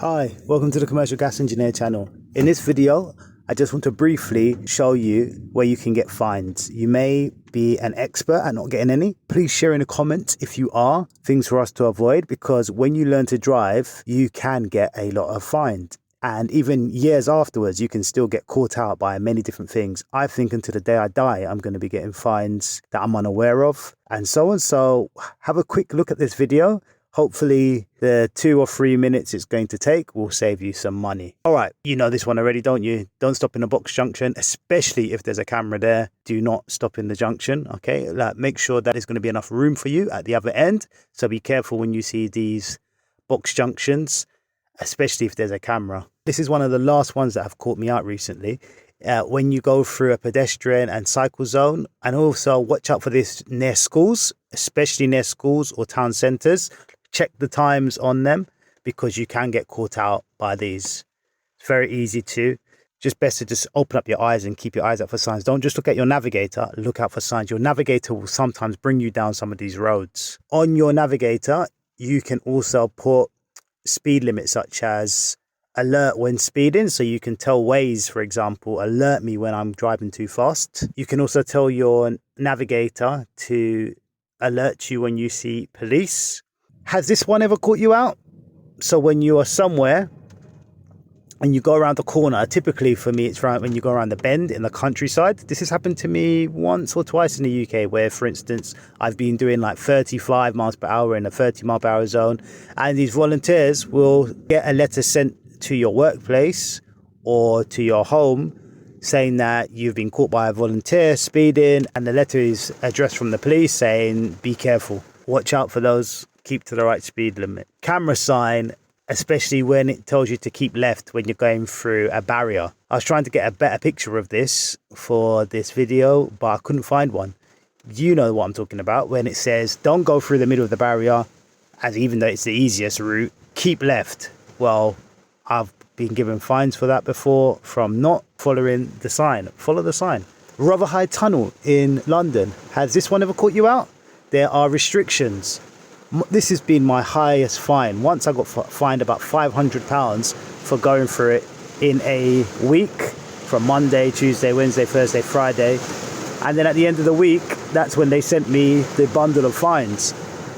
Hi, welcome to the Commercial Gas Engineer channel. In this video, I just want to briefly show you where you can get fines. You may be an expert at not getting any. Please share in the comments if you are, things for us to avoid, because when you learn to drive, you can get a lot of fines. And even years afterwards, you can still get caught out by many different things. I think until the day I die, I'm going to be getting fines that I'm unaware of and so on. So have a quick look at this video. Hopefully the 2 or 3 minutes it's going to take will save you some money. All right, you know this one already, don't you? Don't stop in a box junction, especially if there's a camera there. Do not stop in the junction, okay? Make sure that there's going to be enough room for you at the other end. So be careful when you see these box junctions, especially if there's a camera. This is one of the last ones that have caught me out recently. When you go through a pedestrian and cycle zone, and also watch out for this near schools, especially near schools or town centres. Check the times on them because you can get caught out by these. It's very easy to. Just best to just open up your eyes and keep your eyes out for signs. Don't just look at your navigator, look out for signs. Your navigator will sometimes bring you down some of these roads. On your navigator, you can also put speed limits such as alert when speeding. So you can tell Waze, for example, alert me when I'm driving too fast. You can also tell your navigator to alert you when you see police. Has this one ever caught you out? So when you are somewhere and you go around the corner, typically for me, it's right when you go around the bend in the countryside. This has happened to me once or twice in the UK where, for instance, I've been doing like 35 miles per hour in a 30 mile per hour zone. And these volunteers will get a letter sent to your workplace or to your home saying that you've been caught by a volunteer speeding. And the letter is addressed from the police saying, be careful, watch out for those. Keep to the right speed limit. Camera sign, especially when it tells you to keep left when you're going through a barrier. I was trying to get a better picture of this for this video, but I couldn't find one. You know what I'm talking about when it says don't go through the middle of the barrier, and even though it's the easiest route, keep left. Well, I've been given fines for that before from not following the sign. Follow the sign. Rotherhithe Tunnel in London. Has this one ever caught you out? There are restrictions. This has been my highest fine. Once I got fined about £500 for going through it in a week from Monday, Tuesday, Wednesday, Thursday, Friday. And then at the end of the week, that's when they sent me the bundle of fines.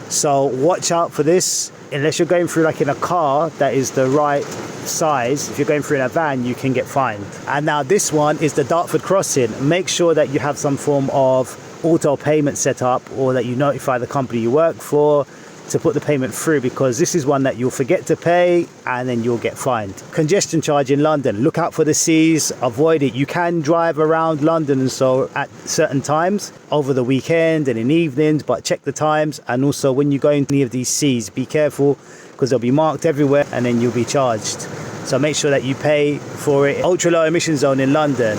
So watch out for this. Unless you're going through like in a car that is the right size, if you're going through in a van, you can get fined. And now this one is the Dartford crossing. Make sure that you have some form of auto payment set up or that you notify the company you work for to put the payment through, because this is one that you'll forget to pay and then you'll get fined. Congestion charge in London. Look out for the C's, avoid it. You can drive around London and so at certain times over the weekend and in evenings, but check the times. And also when you go into any of these C's, be careful because they'll be marked everywhere and then you'll be charged. So make sure that you pay for it. Ultra low emission zone in London.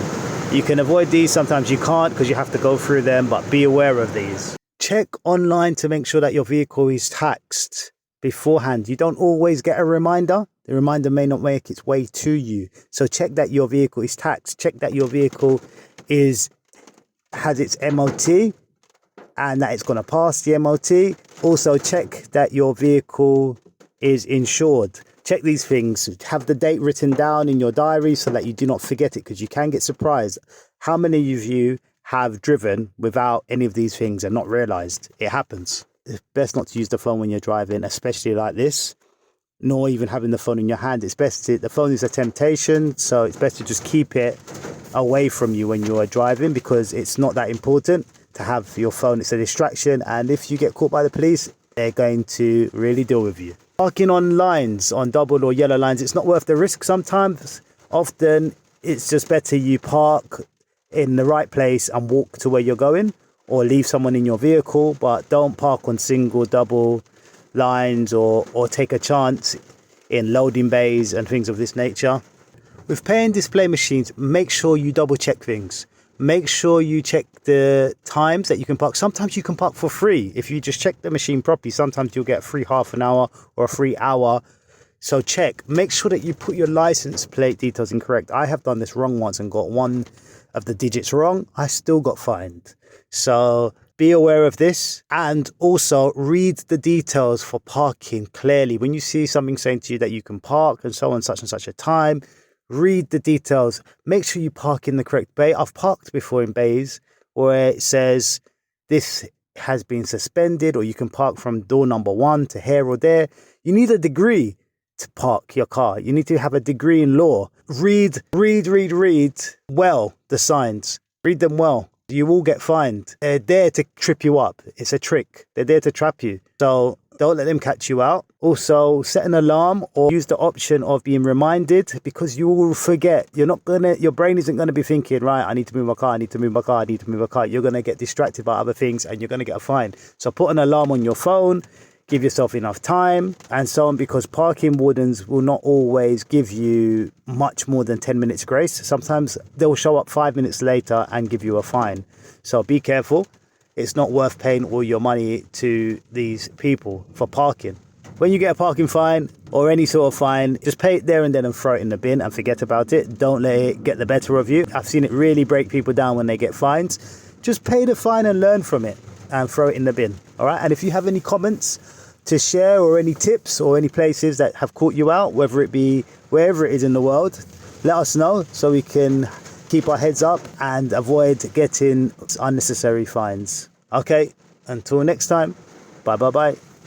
You can avoid these, sometimes you can't because you have to go through them, but be aware of these. Check online to make sure that your vehicle is taxed beforehand. You don't always get a reminder. The reminder may not make its way to you. So check that your vehicle is taxed. Check that your vehicle has its MOT and that it's going to pass the MOT. Also check that your vehicle is insured. Check these things. Have the date written down in your diary so that you do not forget it, because you can get surprised. How many of you have driven without any of these things and not realized? It happens. It's best not to use the phone when you're driving, especially like this, nor even having the phone in your hand. It's best the phone is a temptation, so it's best to just keep it away from you when you're driving, because it's not that important to have your phone. It's a distraction, and if you get caught by the police, they're going to really deal with you. Parking on lines, on double or yellow lines, it's not worth the risk sometimes. Often it's just better you park in the right place and walk to where you're going, or leave someone in your vehicle, but don't park on single, double lines or take a chance in loading bays and things of this nature. With pay and display machines, make sure you double check things. Make sure you check the times that you can park. Sometimes you can park for free. If you just check the machine properly, sometimes you'll get a free half an hour or a free hour. So check. Make sure that you put your license plate details incorrect. I have done this wrong once and got one of the digits wrong. I still got fined. So be aware of this, and also read the details for parking clearly. When you see something saying to you that you can park and so on such and such a time, read the details. Make sure you park in the correct bay. I've parked before in bays where it says this has been suspended, or you can park from door number 1 to here or there. You need a degree to park your car. You need to have a degree in law. Read well the signs. Read them well. You will get fined. They're there to trip you up. It's a trick. They're there to trap you. So don't let them catch you out. Also, set an alarm or use the option of being reminded, because you will forget. Your brain isn't going to be thinking, right, I need to move my car, I need to move my car, I need to move my car. You're going to get distracted by other things and you're going to get a fine. So put an alarm on your phone. Give yourself enough time and so on, because parking wardens will not always give you much more than 10 minutes grace. Sometimes they'll show up 5 minutes later and give you a fine. So be careful. It's not worth paying all your money to these people for parking. When you get a parking fine or any sort of fine, just pay it there and then and throw it in the bin and forget about it. Don't let it get the better of you. I've seen it really break people down when they get fines. Just pay the fine and learn from it and throw it in the bin. All right. And if you have any comments to share or any tips or any places that have caught you out, whether it be wherever it is in the world, let us know so we can keep our heads up and avoid getting unnecessary fines. Okay. Until next time. Bye.